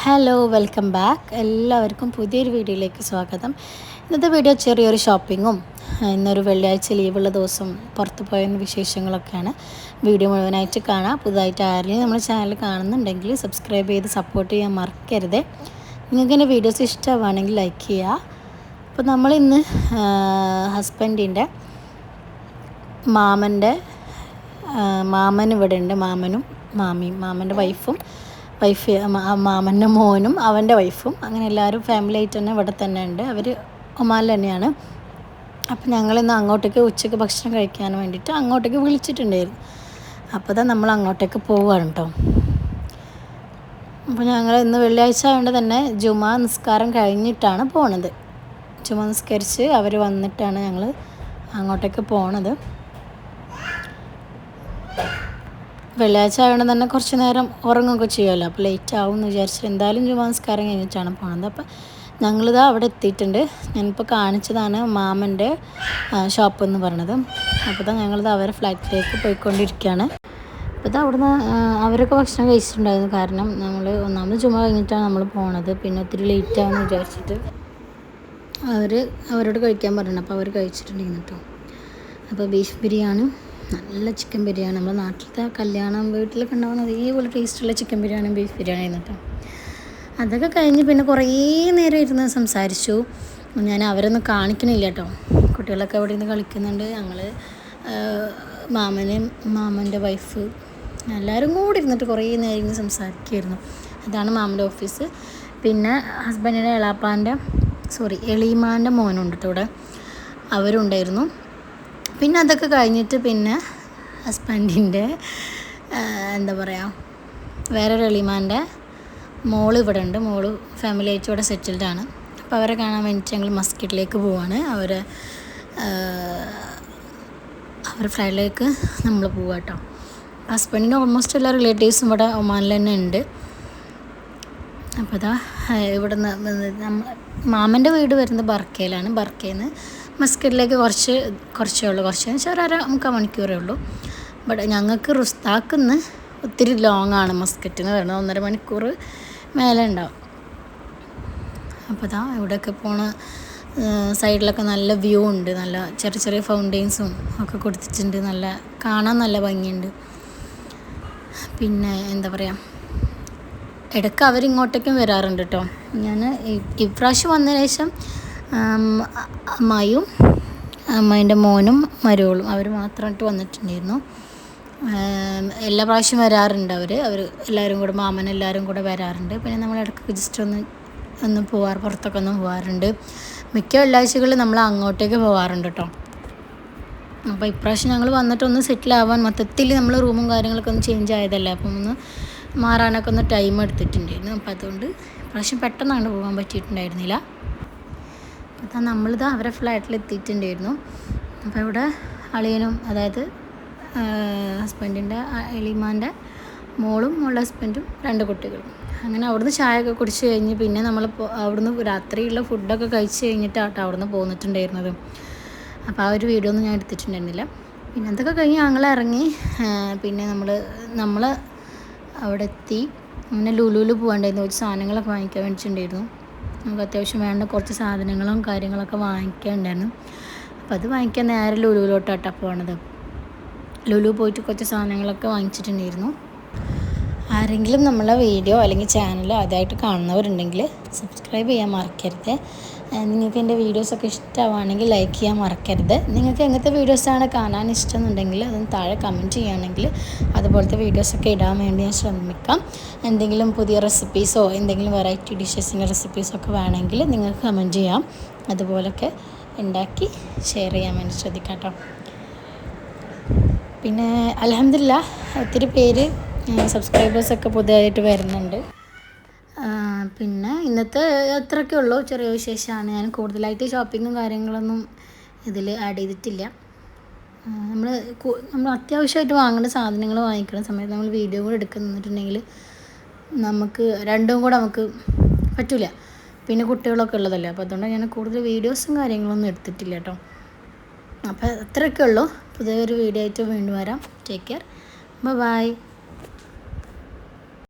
Hello welcome back. എല്ലാവർക്കും പുതിയൊരു വീഡിയോയിലേക്ക് സ്വാഗതം. ഇന്നത്തെ വീഡിയോ ചെറിയൊരു ഷോപ്പിങ്ങും ഇന്നൊരു വെള്ളിയാഴ്ച ലീവുള്ള ദിവസം പുറത്ത് പോയെന്ന വിശേഷങ്ങളൊക്കെയാണ്. വീഡിയോ മുഴുവനായിട്ട് കാണാം. പുതുതായിട്ട് ആരെങ്കിലും നമ്മുടെ ചാനൽ കാണുന്നുണ്ടെങ്കിൽ സബ്സ്ക്രൈബ് ചെയ്ത് സപ്പോർട്ട് ചെയ്യാൻ മറക്കരുത്. നിങ്ങൾക്ക് എൻ്റെ വീഡിയോസ് ഇഷ്ടമാണെങ്കിൽ ലൈക്ക് ചെയ്യുക. അപ്പോൾ നമ്മളിന്ന് ഹസ്ബൻഡിൻ്റെ മാമൻ ഇവിടെ ഉണ്ട്. മാമനും മാമിയും, മാമൻ്റെ വൈഫ് മാമൻ്റെ മോനും അവൻ്റെ വൈഫും, അങ്ങനെ എല്ലാവരും ഫാമിലി ആയിട്ട് തന്നെ ഇവിടെ തന്നെ ഉണ്ട്. അവർ ഒമാനിൽ തന്നെയാണ്. അപ്പോൾ ഞങ്ങളിന്ന് അങ്ങോട്ടേക്ക് ഉച്ചയ്ക്ക് ഭക്ഷണം കഴിക്കാൻ വേണ്ടിയിട്ട് അങ്ങോട്ടേക്ക് വിളിച്ചിട്ടുണ്ടായിരുന്നു. അപ്പോൾ നമ്മൾ അങ്ങോട്ടേക്ക് പോവുകയാണ് കേട്ടോ. അപ്പോൾ ഞങ്ങൾ ഇന്ന് വെള്ളിയാഴ്ച ആയതുകൊണ്ട് തന്നെ ജുമാ നിസ്കാരം കഴിഞ്ഞിട്ടാണ് പോണത്. ജുമാ നിസ്കരിച്ച് അവർ വന്നിട്ടാണ് ഞങ്ങൾ അങ്ങോട്ടേക്ക് പോണത്. വെള്ളിയാഴ്ച ആയതുകൊണ്ട് തന്നെ കുറച്ച് നേരം ഉറങ്ങുകയൊക്കെ ചെയ്യുമല്ലോ. അപ്പോൾ ലേറ്റ് ആവും എന്ന് വിചാരിച്ചിട്ട് എന്തായാലും ജുമാ നിസ്കാരം കഴിഞ്ഞിട്ടാണ് പോകുന്നത്. അപ്പോൾ ഞങ്ങളിതാ അവിടെ എത്തിയിട്ടുണ്ട്. ഞാനിപ്പോൾ കാണിച്ചതാണ് മാമൻ്റെ ഷോപ്പ് എന്ന് പറഞ്ഞത്. അപ്പോൾ ഞങ്ങളിത് അവരെ ഫ്ലാറ്റിലേക്ക് പോയിക്കൊണ്ടിരിക്കുകയാണ്. അപ്പോൾ അവിടുന്ന് അവരൊക്കെ ഭക്ഷണം കഴിച്ചിട്ടുണ്ടായിരുന്നു. കാരണം നമ്മൾ ഒന്നാമത് ജുമാ കഴിഞ്ഞിട്ടാണ് നമ്മൾ പോണത്. പിന്നെ ഒത്തിരി ലേറ്റ് ആവുമെന്ന് വിചാരിച്ചിട്ട് അവരോട് കഴിക്കാൻ പറഞ്ഞു. അപ്പോൾ അവർ കഴിച്ചിട്ടുണ്ടായിരുന്നു കേട്ടോ. അപ്പോൾ ബീഫ് ബിരിയാണി, നല്ല ചിക്കൻ ബിരിയാണി, നമ്മുടെ നാട്ടിലത്തെ കല്യാണം വീട്ടിലൊക്കെ ഉണ്ടാകുന്ന അതേപോലെ ടേസ്റ്റുള്ള ചിക്കൻ ബിരിയാണിയും ബീഫ് ബിരിയാണി ആയിരുന്നു. അതൊക്കെ കഴിഞ്ഞ് പിന്നെ കുറേ നേരം ഇരുന്ന് സംസാരിച്ചു. ഞാൻ അവരൊന്നും കാണിക്കണില്ല കേട്ടോ. കുട്ടികളൊക്കെ അവിടെ നിന്ന് കളിക്കുന്നുണ്ട്. ഞങ്ങൾ മാമൻ്റെ വൈഫ് എല്ലാവരും കൂടി ഇരുന്നിട്ട് കുറേ നേരം ഇരുന്ന് സംസാരിക്കുമായിരുന്നു. അതാണ് മാമൻ്റെ ഓഫീസ്. പിന്നെ ഹസ്ബൻഡിൻ്റെ എളീമാൻ്റെ മോനുണ്ട് കേട്ടോ ഇവിടെ, അവരുണ്ടായിരുന്നു. പിന്നെ അതൊക്കെ കഴിഞ്ഞിട്ട് പിന്നെ ഹസ്ബൻഡിൻ്റെ വേറൊരു എളിമാൻ്റെ മോള് ഇവിടെ ഉണ്ട്. മോള് ഫാമിലി ആയിട്ട് ഇവിടെ സെറ്റിൽഡാണ്. അപ്പോൾ അവരെ കാണാൻ വേണ്ടിയിട്ട് ഞങ്ങൾ മസ്കറ്റിലേക്ക് പോവാണ്. അവരെ ഫ്ലൈറ്റിലേക്ക് നമ്മൾ പോവുക കേട്ടോ. ഹസ്ബൻഡിൻ്റെ ഓൾമോസ്റ്റ് എല്ലാ റിലേറ്റീവ്സും ഇവിടെ ഒമാനിൽ തന്നെ ഉണ്ട്. അപ്പോൾ ഇവിടെ നിന്ന് മാമൻ്റെ വീട് വരുന്നത് ബർക്കയിലാണ്. ബർക്കയിൽ നിന്ന് മസ്കറ്റിലേക്ക് കുറച്ചേ ഉള്ളൂ. കുറച്ച് വെച്ചാൽ ഒരു 1/2 മണിക്കൂറേ ഉള്ളൂ. ബട്ട് ഞങ്ങൾക്ക് റുസ്താക്കിന്ന് ഒത്തിരി ലോങ് ആണ് മസ്കറ്റ് എന്ന് പറയുന്നത്. 1.5 മണിക്കൂർ മേലെ ഉണ്ടാവും. അപ്പോൾ ഇവിടെയൊക്കെ പോണ സൈഡിലൊക്കെ നല്ല വ്യൂ ഉണ്ട്. നല്ല ചെറിയ ചെറിയ ഫൗണ്ടെയിൻസും ഒക്കെ കൊടുത്തിട്ടുണ്ട്. കാണാൻ നല്ല ഭംഗിയുണ്ട്. പിന്നെ ഇടയ്ക്ക് അവരിങ്ങോട്ടേക്കും വരാറുണ്ട് കേട്ടോ. ഞാൻ ഇപ്രാവശ്യം വന്നതിന് ശേഷം അമ്മേൻ്റെ മോനും മരുമോളും അവർ മാത്രമായിട്ട് വന്നിട്ടുണ്ടായിരുന്നു. എല്ലാ പ്രാവശ്യം വരാറുണ്ട് അവർ എല്ലാവരും കൂടെ, മാമനെല്ലാവരും കൂടെ വരാറുണ്ട്. പിന്നെ നമ്മൾ ഇടയ്ക്ക് ജസ്റ്റ് ഒന്ന് പുറത്തൊക്കെ ഒന്ന് പോകാറുണ്ട്. മിക്ക വെള്ളിയാഴ്ചകളിൽ നമ്മൾ അങ്ങോട്ടേക്ക് പോകാറുണ്ട് കേട്ടോ. അപ്പോൾ ഇപ്രാവശ്യം ഞങ്ങൾ വന്നിട്ടൊന്ന് സെറ്റിലാവാൻ, മൊത്തത്തിൽ നമ്മൾ റൂമും കാര്യങ്ങളൊക്കെ ഒന്ന് ചേഞ്ച് ആയതല്ലേ, അപ്പം ഒന്ന് മാറാനൊക്കെ ഒന്ന് ടൈം എടുത്തിട്ടുണ്ടായിരുന്നു. അപ്പോൾ അതുകൊണ്ട് ഇപ്രാവശ്യം പെട്ടെന്ന് അങ്ങോട്ട് പോകാൻ പറ്റിയിട്ടുണ്ടായിരുന്നില്ല. അപ്പോൾ നമ്മളിത് അവരെ ഫ്ലാറ്റിൽ എത്തിയിട്ടുണ്ടായിരുന്നു. അപ്പോൾ ഇവിടെ അളിയനും, അതായത് ഹസ്ബൻഡിൻ്റെ എളിമാൻ്റെ മോളും മോളുടെ ഹസ്ബൻഡും 2 കുട്ടികളും, അങ്ങനെ അവിടുന്ന് ചായയൊക്കെ കുടിച്ച് കഴിഞ്ഞ് പിന്നെ നമ്മൾ അവിടുന്ന് രാത്രിയുള്ള ഫുഡൊക്കെ കഴിച്ച് കഴിഞ്ഞിട്ടാട്ടോ അവിടുന്ന് പോന്നിട്ടുണ്ടായിരുന്നത്. അപ്പോൾ ആ ഒരു വീഡിയോ ഒന്നും ഞാൻ എടുത്തിട്ടുണ്ടായിരുന്നില്ല. പിന്നെ അതൊക്കെ കഴിഞ്ഞ് ഞങ്ങൾ ഇറങ്ങി. പിന്നെ നമ്മൾ അവിടെ എത്തി. അങ്ങനെ ലുലുവിൽ പോകണ്ടായിരുന്നു. കുറച്ച് സാധനങ്ങളൊക്കെ വാങ്ങിക്കാൻ വേണ്ടിയിട്ടുണ്ടായിരുന്നു. നമുക്ക് അത്യാവശ്യം വേണ്ട കുറച്ച് സാധനങ്ങളും കാര്യങ്ങളൊക്കെ വാങ്ങിക്കാനുണ്ടായിരുന്നു. അപ്പോൾ അത് വാങ്ങിക്കാൻ നേരെ ലുലുവിലോട്ടാണ് പോകണത്. ലുലു പോയിട്ട് കുറച്ച് സാധനങ്ങളൊക്കെ വാങ്ങിച്ചിട്ടുണ്ടായിരുന്നു. ആരെങ്കിലും നമ്മളെ വീഡിയോ അല്ലെങ്കിൽ ചാനൽ ആദ്യമായിട്ട് കാണുന്നവരുണ്ടെങ്കിൽ സബ്സ്ക്രൈബ് ചെയ്യാൻ മറക്കരുത്. നിങ്ങൾക്ക് എൻ്റെ വീഡിയോസൊക്കെ ഇഷ്ടമാണെങ്കിൽ ലൈക്ക് ചെയ്യാൻ മറക്കരുത്. നിങ്ങൾക്ക് എങ്ങനത്തെ വീഡിയോസാണ് കാണാൻ ഇഷ്ടമെന്നുണ്ടെങ്കിൽ അതൊന്ന് താഴെ കമൻറ്റ് ചെയ്യുകയാണെങ്കിൽ അതുപോലത്തെ വീഡിയോസൊക്കെ ഇടാൻ വേണ്ടി ഞാൻ ശ്രമിക്കാം. എന്തെങ്കിലും പുതിയ റെസിപ്പീസോ എന്തെങ്കിലും വെറൈറ്റി ഡിഷസിൻ്റെ റെസിപ്പീസൊക്കെ വേണമെങ്കിൽ നിങ്ങൾക്ക് കമൻറ്റ് ചെയ്യാം. അതുപോലൊക്കെ ഉണ്ടാക്കി ഷെയർ ചെയ്യാൻ വേണ്ടി ശ്രദ്ധിക്കാം കേട്ടോ. പിന്നെ അൽഹംദുലില്ലാഹ് ഒത്തിരി പേര് സബ്സ്ക്രൈബേഴ്സൊക്കെ പുതിയതായിട്ട് വരുന്നുണ്ട്. പിന്നെ ഇന്നത്തെ അത്രയൊക്കെ ഉള്ളൂ, ചെറിയ വിശേഷമാണ്. ഞാൻ കൂടുതലായിട്ട് ഷോപ്പിങ്ങും കാര്യങ്ങളൊന്നും ഇതിൽ ആഡ് ചെയ്തിട്ടില്ല. നമ്മൾ അത്യാവശ്യമായിട്ട് വാങ്ങേണ്ട സാധനങ്ങൾ വാങ്ങിക്കുന്ന സമയത്ത് നമ്മൾ വീഡിയോ കൂടെ എടുക്കാൻ നിന്നിട്ടുണ്ടെങ്കിൽ നമുക്ക് രണ്ടും കൂടെ നമുക്ക് പറ്റില്ല. പിന്നെ കുട്ടികളൊക്കെ ഉള്ളതല്ലേ, അപ്പോൾ അതുകൊണ്ട് ഞാൻ കൂടുതൽ വീഡിയോസും കാര്യങ്ങളൊന്നും എടുത്തിട്ടില്ല കേട്ടോ. അപ്പോൾ അത്രയൊക്കെ ഉള്ളൂ. പുതിയൊരു വീഡിയോ ആയിട്ട് വീണ്ടും വരാം. Take care. ബൈ.